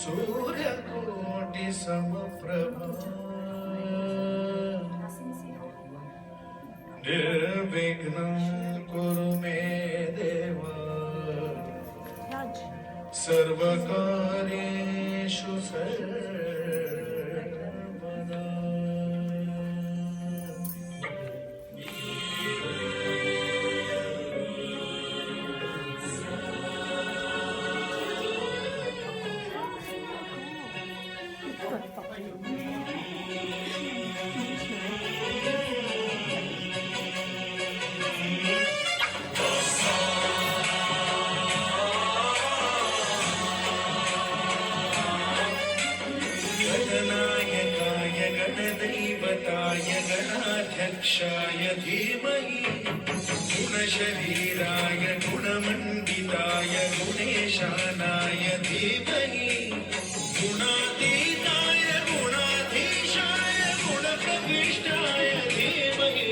सूर्यकोटि समप्रभा निर्विघ्नं कुरु मे देव सर्वकार्येषु सर्वदा। गणनायकाय गणदैवताय गणाध्यक्षाय धीमहि गुणशरीराय गुणमण्डिताय गुणेशानाय धीमहि गुणातीताय गुणाधीशाय गुणप्रविष्टाय धीमहि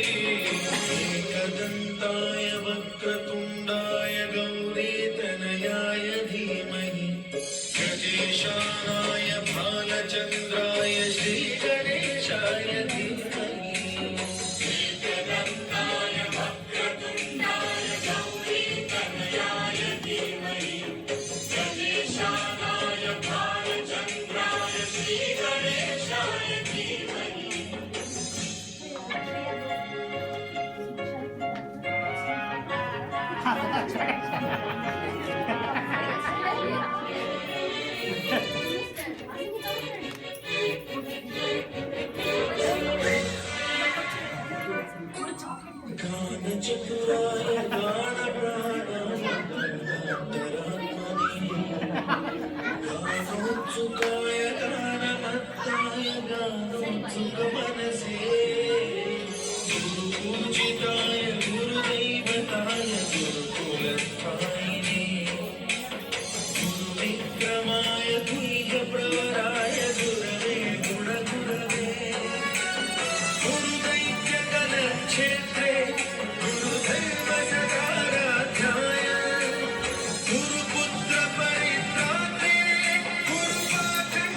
एकदन्ताय वक्रतुण्डाय गौरीतनयाय धीमहि गजेशानाय भालचन्द्राय श्रीगणेशाय धीमहि एकदन्ताय वक्रतुण्डाय गौरीतनयाय धीमहि गजेशानाय भालचन्द्राय श्रीगणेशाय धीमहि। गानचतुराय गानोत्सुकाय गानमत्ताय गानोत्सुकमनसे गुरुपूजिताय गुरुदैवताय गुरुकुलस्थायिने गुरुविक्रमाय द्विजप्रवराय गुरवे गुणगुरवे गुरुदैत्यकलक्षेत्रे गुरुदैवसदाराध्याय गुरुपुत्रपरित्रात्रे गुरुवाखण्डखण्डकाय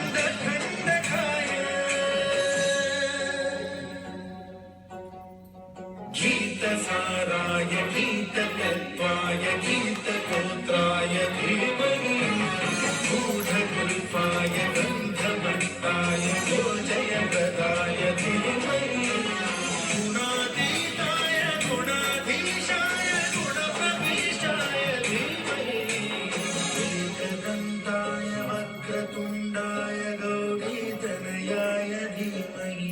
गीतसाराय गीततत्त्वाय गीतगोत्राय धीमहि गूढकल्पाय गन्धमत्ताय गोजयप्रदाय धीमहि गुणातीताय गुणाधीशाय गुणप्रविष्टाय धीमहि एकदन्ताय वक्रतुण्डाय गौरीतनयाय धीमहि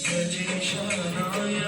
गजेशानाय